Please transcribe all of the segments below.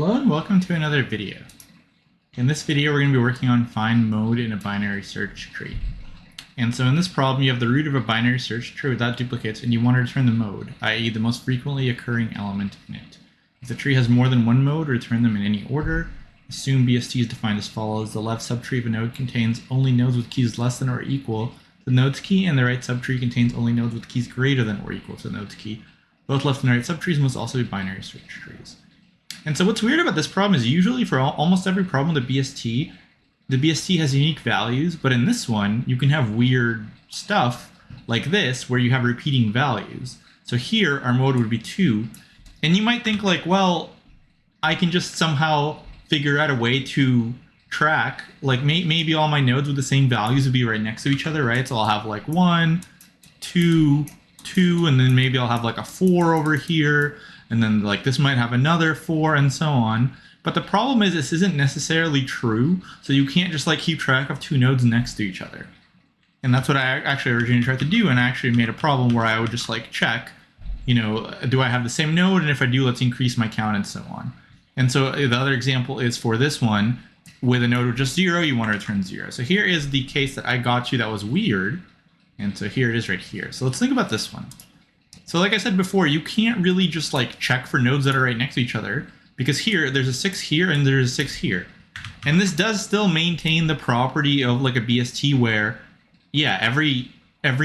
Hello and welcome to another video. In this video we're going to be working on find mode in a binary search tree. And so in this problem you have the root of a binary search tree without duplicates and you want to return the mode, i.e. the most frequently occurring element in it. If the tree has more than one mode, return them in any order. Assume BST is defined as follows. The left subtree of a node contains only nodes with keys less than or equal to the node's key, and the right subtree contains only nodes with keys greater than or equal to the node's key. Both left and right subtrees must also be binary search trees. And so what's weird about this problem is usually for almost every problem with the BST has unique values, but in this one, you can have weird stuff like this where you have repeating values. So here, our mode would be 2, and you might think like, well, I can just somehow figure out a way to track, like maybe all my nodes with the same values would be right next to each other, right? So I'll have like 1, 2, 2, and then maybe I'll have like a 4 over here, and then like this might have another 4 and so on. But the problem is this isn't necessarily true, so you can't just like keep track of 2 nodes next to each other. And that's what I actually originally tried to do, and I actually made a problem where I would just like check, you know, do I have the same node, and if I do, let's increase my count and so on. And so the other example is for this one, with a node of just 0, you want to return 0. So here is the case that I got you that was weird, and so here it is right here. So let's think about this one. So like I said before, you can't really just like check for nodes that are right next to each other, because here there's a 6 here and there's a 6 here. And this does still maintain the property of like a BST where, yeah, every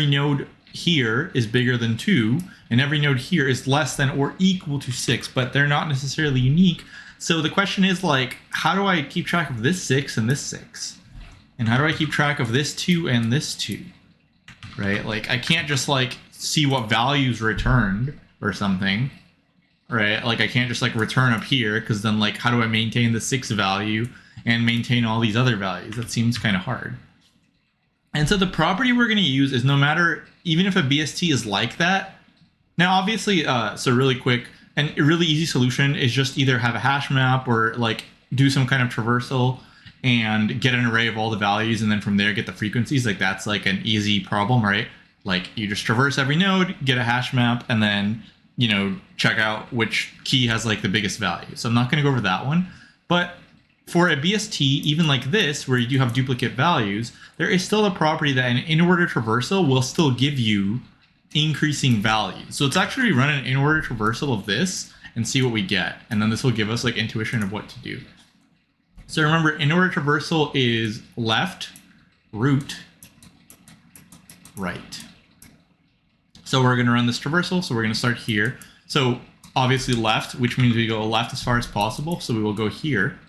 node here is bigger than 2, and every node here is less than or equal to 6, but they're not necessarily unique. So the question is like, how do I keep track of this 6 and this 6? And how do I keep track of this 2 and this 2? Right? Like I can't just like see what values returned or something, right? Like I can't just like return up here, because then like how do I maintain the 6 value and maintain all these other values? That seems kind of hard. And so the property we're going to use is no matter, even if a BST is like that. Now obviously, so really quick, and a really easy solution is just either have a hash map or like do some kind of traversal and get an array of all the values, and then from there get the frequencies. Like that's like an easy problem, right? Like you just traverse every node, get a hash map, and then, you know, check out which key has like the biggest value. So I'm not going to go over that one. But for a BST, even like this, where you do have duplicate values, there is still a property that an in-order traversal will still give you increasing values. So let's actually run an in-order traversal of this and see what we get. And then this will give us like intuition of what to do. So remember, in-order traversal is left, root, right. So we're going to run this traversal. So we're going to start here. So obviously left, which means we go left as far as possible. So we will go here.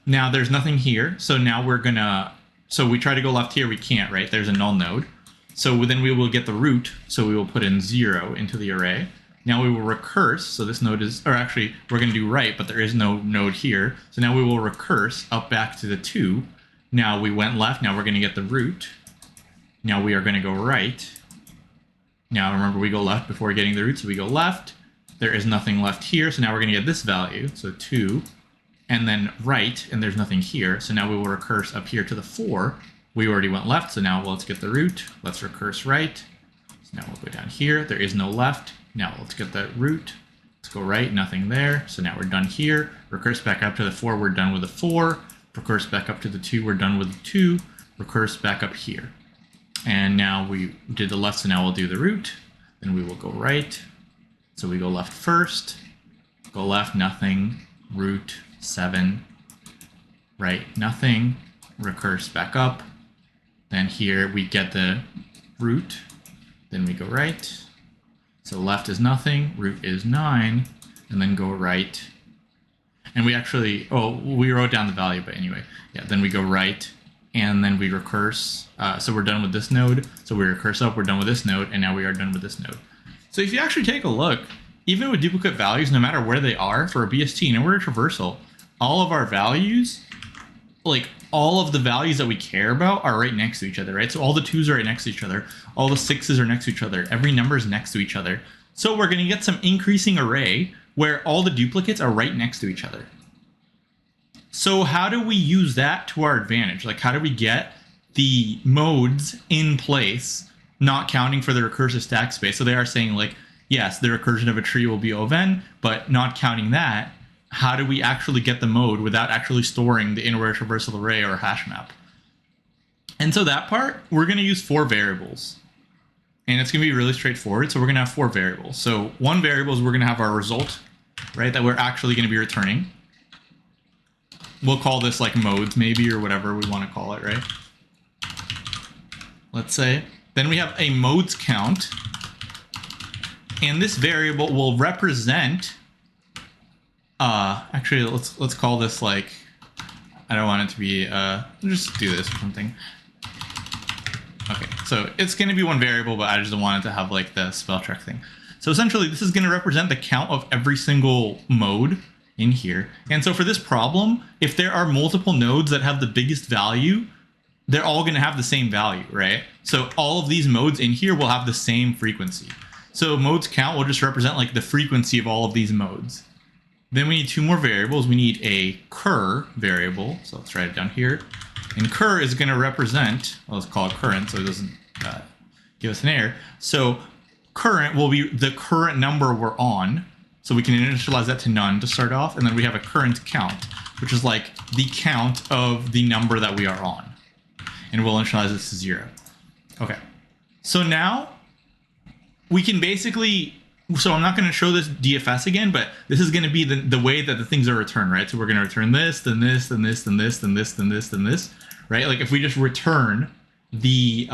Now there's nothing here. So now we're going to, so we try to go left here. We can't, right? There's a null node. So then we will get the root. So we will put in 0 into the array. Now we will recurse. So this node is, or actually we're going to do right, but there is no node here. So now we will recurse up back to the 2. Now we went left. Now we're going to get the root. Now we are going to go right. Now remember, we go left before getting the root, so we go left. There is nothing left here, so now we're going to get this value, so 2, and then right, and there's nothing here, so now we will recurse up here to the 4. We already went left, so now let's get the root. Let's recurse right. So now we'll go down here. There is no left. Now let's get the root. Let's go right, nothing there. So now we're done here. Recurse back up to the 4, we're done with the 4. Recurse back up to the 2, we're done with the 2. Recurse back up here. And now we did the left, so now we'll do the root. Then we will go right. So we go left first, go left, nothing, root, 7, right, nothing, recurse back up. Then here we get the root, then we go right. So left is nothing, root is 9, and then go right. And we actually, oh, we wrote down the value, but anyway, yeah, then we go right. And then we recurse. So we're done with this node. So we recurse up, we're done with this node, and now we are done with this node. So if you actually take a look, even with duplicate values, no matter where they are for a BST, in order traversal, all of our values, like all of the values that we care about are right next to each other, right? So all the 2s are right next to each other. All the 6s are next to each other. Every number is next to each other. So we're going to get some increasing array where all the duplicates are right next to each other. So how do we use that to our advantage? Like how do we get the modes in place, not counting for the recursive stack space? So they are saying like, yes, the recursion of a tree will be O of n, but not counting that, how do we actually get the mode without actually storing the inner traversal array or hash map? And so that part, we're going to use 4 variables. And it's going to be really straightforward. So we're going to have 4 variables. So one variable is we're going to have our result, right, that we're actually going to be returning. We'll call this like modes maybe, or whatever we want to call it, right? Let's say. Then we have a modes count. And this variable will represent, actually, let's call this like, I don't want it to be, just do this or something. Okay, so it's going to be one variable, but I just don't want it to have like the spell check thing. So essentially, this is going to represent the count of every single mode in here. And so for this problem, if there are multiple nodes that have the biggest value, they're all going to have the same value, right? So all of these modes in here will have the same frequency. So modes count will just represent like the frequency of all of these modes. Then we need 2 more variables. We need a cur variable. So let's write it down here. And cur is going to represent, well, let's call it current so it doesn't give us an error. So current will be the current number we're on. So we can initialize that to none to start off. And then we have a current count, which is like the count of the number that we are on. And we'll initialize this to 0. Okay. So now we can basically, so I'm not going to show this DFS again, but this is going to be the way that the things are returned, right? So we're going to return this, then this, then this, then this, then this, then this, then this, right? Like if we just return the,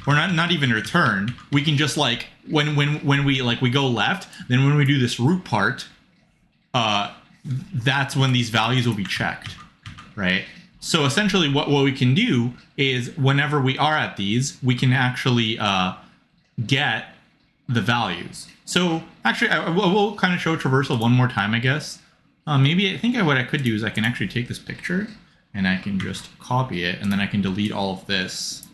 or not even return, we can just like, when we go left, then when we do this root part, that's when these values will be checked, right? So essentially what we can do is whenever we are at these, we can actually get the values. So actually, I will kind of show traversal one more time, I guess. Maybe I think what I could do is I can actually take this picture and I can just copy it, and then I can delete all of this.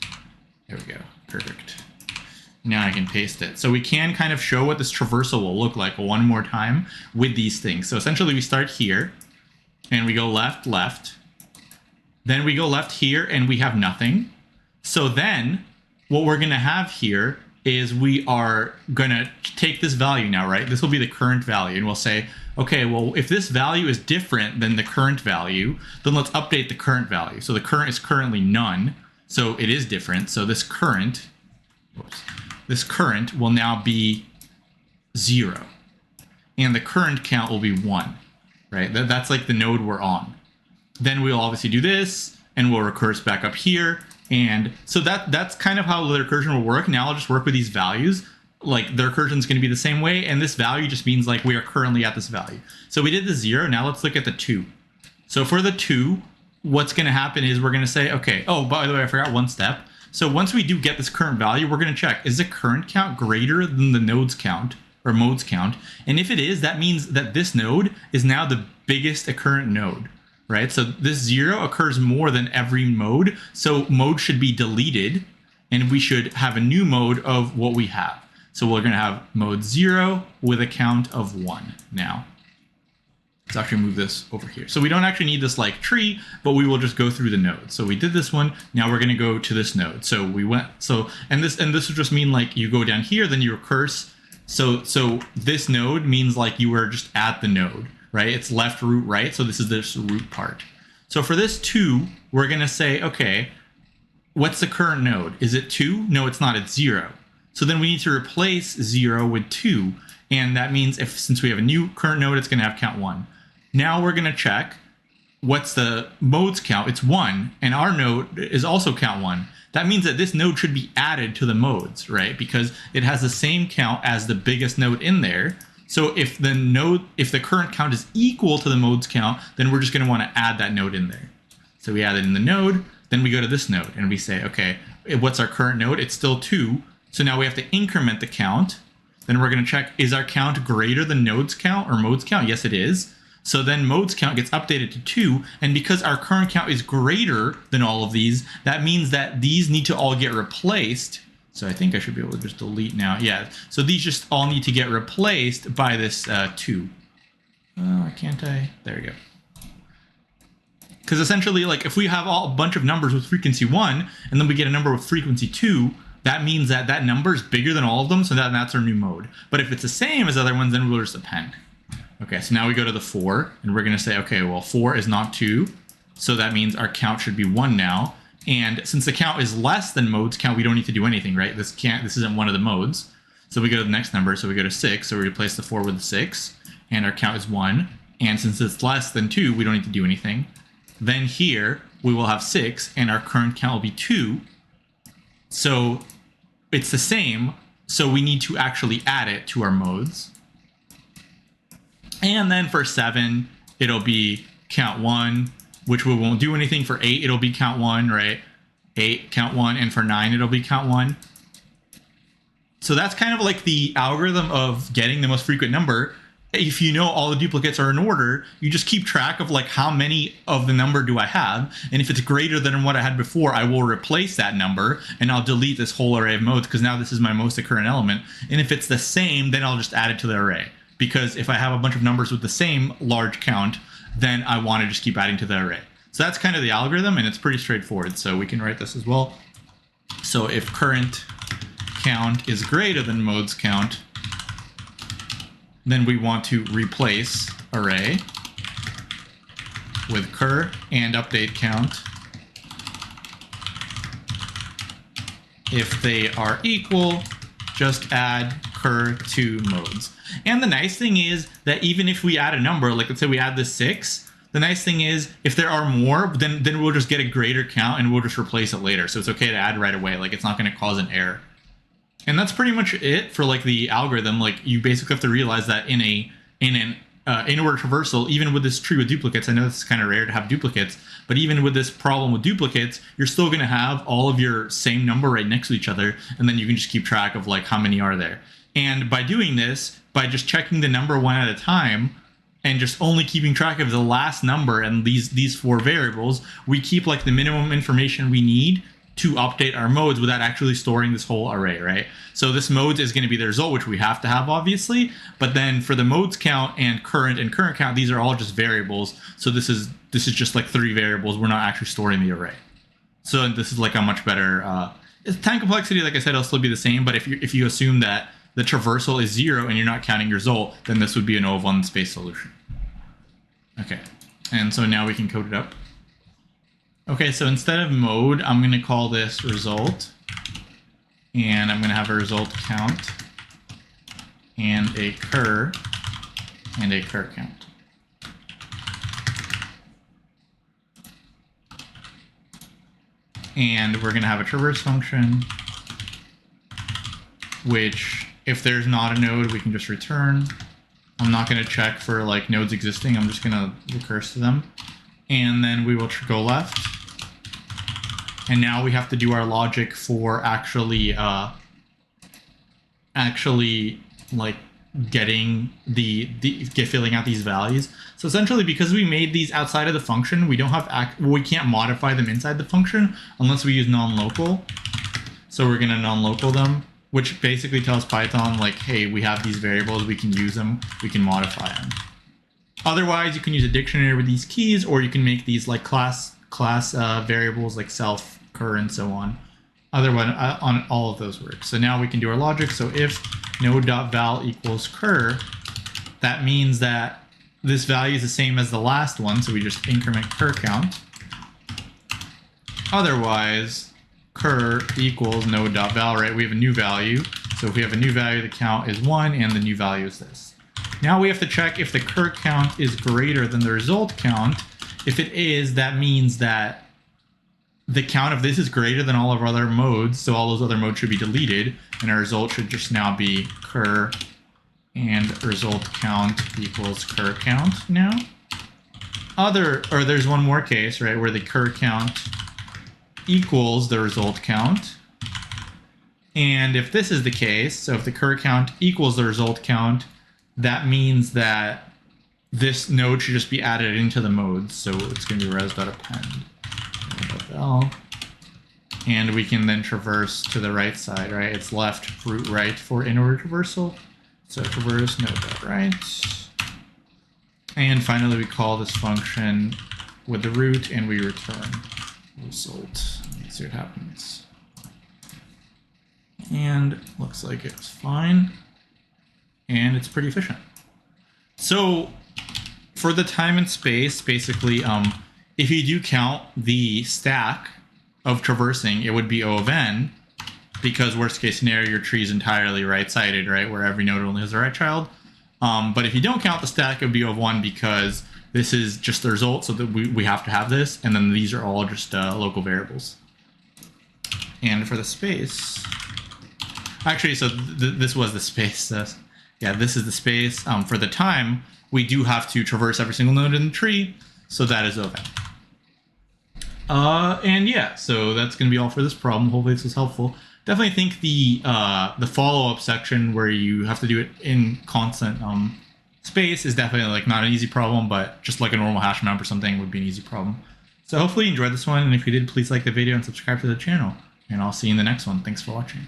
There we go. Perfect. Now I can paste it. So we can kind of show what this traversal will look like one more time with these things. So essentially we start here and we go left, left. Then we go left here and we have nothing. So then what we're going to have here is we are going to take this value now, right? This will be the current value. And we'll say, okay, well, if this value is different than the current value, then let's update the current value. So the current is currently none. So it is different. So this current, will now be 0. And the current count will be 1, right? That's like the node we're on. Then we'll obviously do this, and we'll recurse back up here. And so that's kind of how the recursion will work. Now I'll just work with these values. Like the recursion is going to be the same way, and this value just means like we are currently at this value. So we did the 0. Now let's look at the 2. So for the 2, what's going to happen is we're going to say, okay, oh, by the way, I forgot one step. So once we do get this current value, we're going to check, is the current count greater than the nodes count or modes count? And if it is, that means that this node is now the biggest current node, right? So this 0 occurs more than every mode. So mode should be deleted, and we should have a new mode of what we have. So we're going to have mode 0 with a count of 1 now. Let's actually move this over here. So we don't actually need this like tree, but we will just go through the nodes. So we did this one. Now we're going to go to this node. So we went, and this would just mean like you go down here, then you recurse. So this node means like you were just at the node, right? It's left, root, right. So this is this root part. So for this 2, we're going to say, okay, what's the current node? Is it 2? No, it's not. It's 0. So then we need to replace 0 with 2. And that means since we have a new current node, it's going to have count 1. Now we're going to check what's the modes count. It's 1, and our node is also count 1. That means that this node should be added to the modes, right? Because it has the same count as the biggest node in there. So if the current count is equal to the modes count, then we're just going to want to add that node in there. So we add it in the node, then we go to this node and we say, okay, what's our current node? It's still 2. So now we have to increment the count. Then we're going to check, is our count greater than nodes count or modes count? Yes, it is. So then modes count gets updated to 2. And because our current count is greater than all of these, that means that these need to all get replaced. So I think I should be able to just delete now. Yeah, so these just all need to get replaced by this 2. Why can't I? There we go. Because essentially, like if we have a bunch of numbers with frequency 1, and then we get a number with frequency 2, that means that that number is bigger than all of them, so that's our new mode. But if it's the same as other ones, then we'll just append. Okay, so now we go to the 4, and we're going to say, okay, well, 4 is not 2, so that means our count should be 1 now. And since the count is less than modes count, we don't need to do anything, right? This isn't one of the modes. So we go to the next number, so we go to 6, so we replace the 4 with the 6, and our count is 1. And since it's less than 2, we don't need to do anything. Then here, we will have 6, and our current count will be 2. So it's the same, so we need to actually add it to our modes. And then for 7, it'll be count 1, which we won't do anything. For 8, it'll be count 1, right? 8, count 1, and for 9, it'll be count 1. So that's kind of like the algorithm of getting the most frequent number. If you know all the duplicates are in order, you just keep track of like how many of the number do I have, and if it's greater than what I had before, I will replace that number, and I'll delete this whole array of modes because now this is my most occurrent element. And if it's the same, then I'll just add it to the array. Because if I have a bunch of numbers with the same large count, then I want to just keep adding to the array. So that's kind of the algorithm, and it's pretty straightforward. So we can write this as well. So if current count is greater than modes count, then we want to replace array with cur and update count. If they are equal, just add cur to modes. And the nice thing is that even if we add a number, like let's say we add this 6, the nice thing is if there are more, then we'll just get a greater count and we'll just replace it later. So it's okay to add right away. Like it's not going to cause an error. And that's pretty much it for like the algorithm. Like you basically have to realize that in an in-order traversal, even with this tree with duplicates, I know this is kind of rare to have duplicates, but even with this problem with duplicates, you're still going to have all of your same number right next to each other, and then you can just keep track of like how many are there. And by doing this, by just checking the number one at a time, and just only keeping track of the last number and these 4 variables, we keep like the minimum information we need to update our modes without actually storing this whole array, right? So this modes is going to be the result, which we have to have, obviously. But then for the modes count and current count, these are all just variables. So this is just like 3 variables. We're not actually storing the array. So this is like a much better time complexity. Like I said, it'll still be the same. But if you assume that the traversal is 0 and you're not counting your result, then this would be an O of 1 space solution. Okay, and so now we can code it up. Okay, so instead of mode, I'm going to call this result, and I'm going to have a result count and a cur count. And we're going to have a traverse function, which if there's not a node, we can just return. I'm not going to check for like nodes existing. I'm just going to recurse to them. And then we will go left. And now we have to do our logic for actually like getting filling out these values. So essentially, because we made these outside of the function, we can't modify them inside the function unless we use non-local. So we're gonna non-local them, which basically tells Python like, hey, we have these variables, we can use them, we can modify them. Otherwise, you can use a dictionary with these keys, or you can make these like class variables like self, cur, and so on. Otherwise, on all of those work. So now we can do our logic. So if node.val equals cur, that means that this value is the same as the last one. So we just increment cur count. Otherwise, cur equals node.val, right? We have a new value. So if we have a new value, the count is 1, and the new value is this. Now we have to check if the cur count is greater than the result count. If it is, that means that the count of this is greater than all of our other modes, so all those other modes should be deleted, and our result should just now be cur and result count equals cur count now. There's one more case, right, where the cur count equals the result count. And if this is the case, so if the cur count equals the result count, that means that this node should just be added into the modes. So it's going to be res.append. And we can then traverse to the right side, right? It's left, root, right for in-order traversal. So traverse node.right. And finally, we call this function with the root, and we return result. Let's see what happens. And looks like it's fine. And it's pretty efficient. So for the time and space, basically, if you do count the stack of traversing, it would be O of n, because worst case scenario, your tree is entirely right-sided, right, where every node only has the right child. But if you don't count the stack, it would be O of 1, because this is just the result, so that we have to have this, and then these are all just local variables. And for the space, actually, so this was the space. Yeah, this is the space. For the time, we do have to traverse every single node in the tree, so that is O of n. And yeah, so that's going to be all for this problem. Hopefully this was helpful. Definitely think the follow-up section where you have to do it in constant space is definitely like not an easy problem, but just like a normal hash map or something would be an easy problem. So hopefully you enjoyed this one, and if you did, please like the video and subscribe to the channel, and I'll see you in the next one. Thanks for watching.